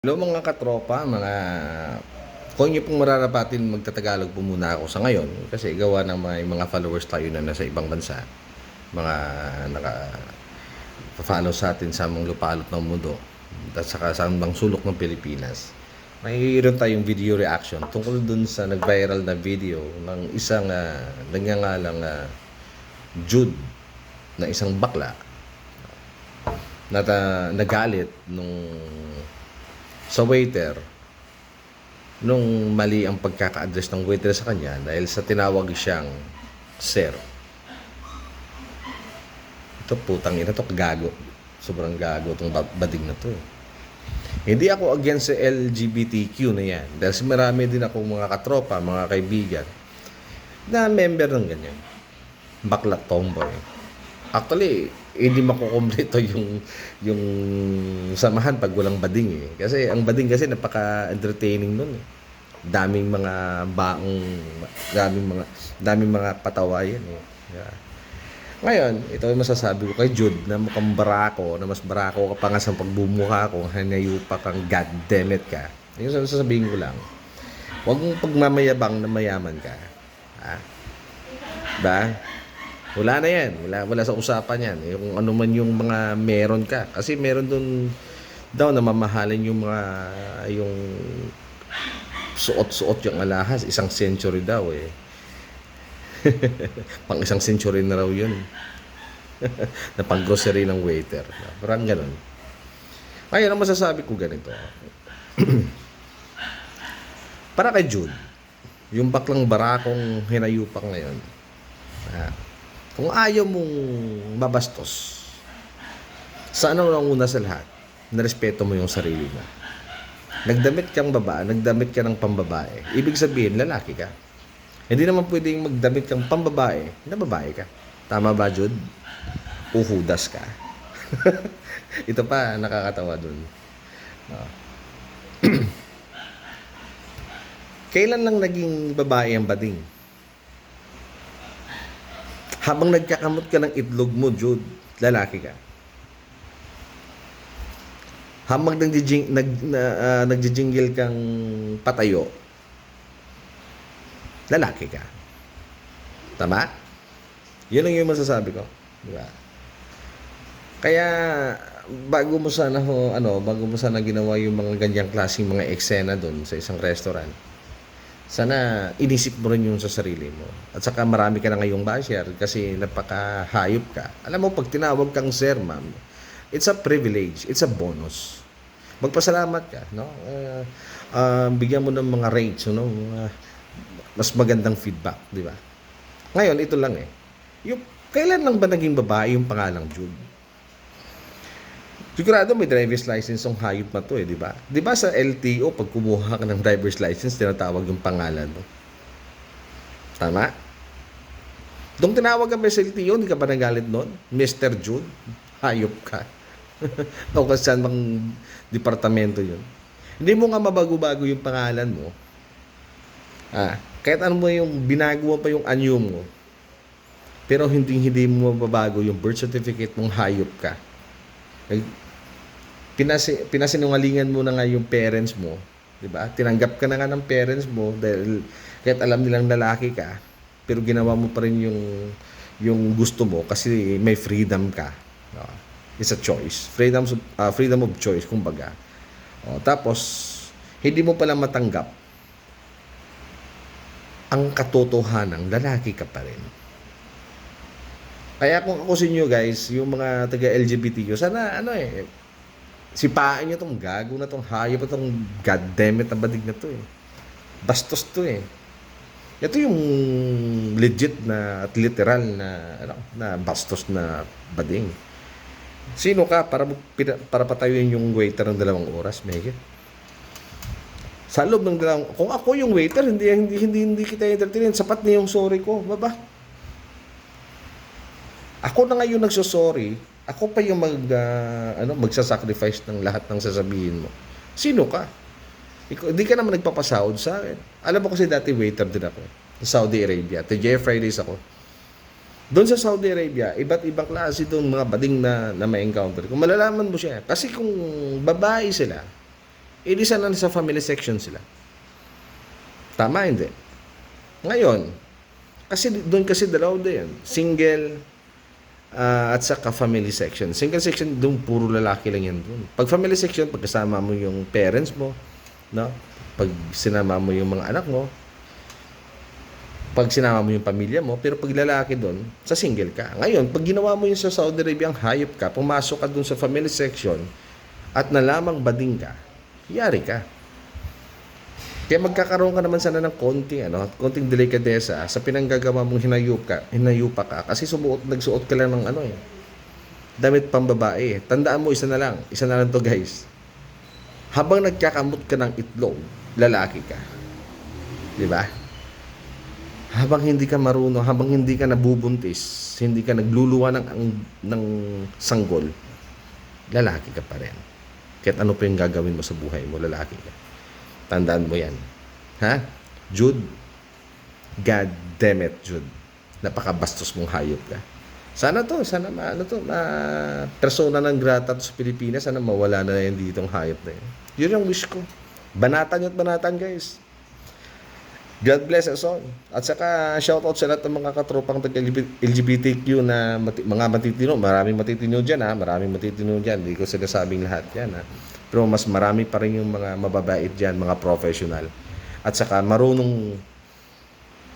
Hello mga katropa, kung inyo pong mararapatin, magtatagalog po muna ako sa ngayon kasi gawa ng mga followers tayo na nasa ibang bansa, mga naka-follow sa atin sa mga lupalot ng mundo at saka sa ibang sulok ng Pilipinas. Mayroon tayong video reaction tungkol dun sa nag-viral na video ng isang nagngangalang Jude na isang bakla na nagalit nung sa waiter nung mali ang pagkaka-address ng waiter sa kanya dahil sa tinawag siyang sir. Ito putang ina to, gago. Sobrang gago itong bading na to. Hindi ako against sa LGBTQ na yan dahil marami din ako mga katropa, mga kaibigan na member ng ganyan. Bakla tomboy. Actually, hindi makukumpleto yung samahan pag walang bading eh. Kasi ang bading kasi napaka-entertaining nun eh. Daming mga baong, daming mga patawayan eh. Yeah. Ngayon, ito yung masasabi ko kay Jude na mukhang barako, na mas barako ka pa nga sa pagbumuka ko, hanayupa kang goddammit ka. Yung sasabihin ko lang, huwag mong pagmamayabang na mayaman ka. Ha? Ba? Wala na yan. Wala sa usapan yan. Kung ano man yung mga meron ka. Kasi meron dun daw na mamahalin yung yung suot-suot yung alahas. 1 century daw eh. Pang 1 century na raw yun. Na pang grocery ng waiter. Parang ganun. Ngayon, ang masasabi ko ganito. Para kay Jude, yung baklang barakong hinayupak ngayon, kung ayaw mong mabastos, sa ano lang una sa lahat, narespeto mo yung sarili mo. Nagdamit kang babae, nagdamit ka ng pambabae, ibig sabihin, lalaki ka. Hindi naman pwedeng magdamit kang pambabae na babae ka. Tama ba, Jude? Uhudas ka. Ito pa, nakakatawa dun. Kailan lang naging babae ang bading? Habang nagkakamot ka ng itlog mo, Jude, lalaki ka. Habang nagjijingle kang patayo, lalaki ka. Tama? Yun lang yung masasabi ko. Diba? Kaya, bago mo sana ginawa yung mga ganyang klaseng mga eksena doon sa isang restaurant, sana inisip mo rin yung sa sarili mo. At saka marami ka na ngayong basher kasi napaka-hayop ka. Alam mo, pag tinawag kang sir, ma'am, it's a privilege. It's a bonus. Magpasalamat ka. No? Bigyan mo ng mga rates, no? Mas magandang feedback. Di ba? Ngayon, ito lang eh. Kailan lang ba naging babae yung pangalang Jude? Sigurado may driver's license ang hayop na to eh, di ba? Di ba sa LTO, pag kumuha ka ng driver's license, tinatawag yung pangalan mo. Tama? Doon tinawag ka ba sa LTO, hindi ka ba nagalit noon? Mr. Jude, hayop ka. O kasi saan bang departamento yun? Hindi mo nga mabago-bago yung pangalan mo. Kahit ano mo yung binago mo pa yung anyo mo, pero hindi mo mababago yung birth certificate mong hayop ka. Pinasinungalingan mo na nga yung parents mo, 'di ba? Tinanggap ka na nga ng parents mo dahil kahit alam nilang lalaki ka, pero ginawa mo pa rin yung gusto mo kasi may freedom ka. It's a choice. Freedom of choice kumbaga. Tapos hindi mo pala matanggap ang katotohanan, lalaki ka pa rin. Kaya kung ako sa inyo guys, yung mga taga-LGBTQ, sana sipaan nyo tong gago na tong hayop na tong goddammit na badig na to eh. Bastos to eh. Ito yung legit na at literal na bastos na bading. Sino ka para patayuin yung waiter ng 2 oras, Megit? Sa loob ng kung ako yung waiter, hindi kita entertainin, sapat na yung sorry ko, baba. Ako na ngayon nagso-sorry, ako pa yung magsasacrifice ng lahat ng sasabihin mo. Sino ka? Hindi ka naman nagpapasahod sa akin. Alam mo kasi dati waiter din ako sa Saudi Arabia. TGI Fridays ako. Doon sa Saudi Arabia, iba't ibang klase doon mga bading na may encounter. Kung malalaman mo siya, kasi kung babae sila, di sana sa family section sila. Tama, hindi? Ngayon, kasi doon kasi dalaw din. Single at saka family section. Single section, doon puro lalaki lang yan doon. Pag family section, pag kasama mo yung parents mo, no? Pag sinama mo yung mga anak mo, pag sinama mo yung pamilya mo, pero pag lalaki doon, sa single ka. Ngayon, pag ginawa mo yung sa Saudi Arabia, ang hayop ka, pumasok ka doon sa family section, at nalamang bading ka, yari ka. Kaya magkakaroon ka naman sana ng konting delikadesa sa pinanggagawa mong hinayupa ka, kasi nagsuot ka lang ng damit pambabae. Tandaan mo, isa na lang to guys. Habang nagkakamot ka ng itlog, lalaki ka. Di ba? Habang hindi ka marunong, habang hindi ka nabubuntis, hindi ka nagluluwa ng sanggol, lalaki ka pa rin. Kahit ano pa yung gagawin mo sa buhay mo, lalaki ka. Tandaan mo yan. Ha? Jude? God damn it, Jude. Napakabastos mong hayop ka. Sana persona ng grata sa Pilipinas, sana mawala na yan ditong hayop na yan. Yun yung wish ko. Banatan at banatan, guys. God bless us all. At saka shoutout sa lahat ng mga katropang LGBTQ na mga matitino. Maraming matitino dyan, ha. Maraming matitino dyan. Hindi ko sinasabing lahat yan, ha. Pero mas marami pa rin yung mga mababait dyan, mga professional. At saka marunong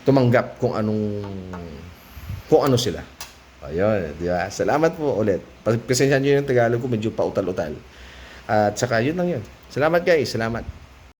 tumanggap kung ano sila. Ayun, di ba? Salamat po ulit. Pasensyahan nyo yung Tagalog ko, medyo pautal-utal. At saka yun lang yun. Salamat guys, salamat.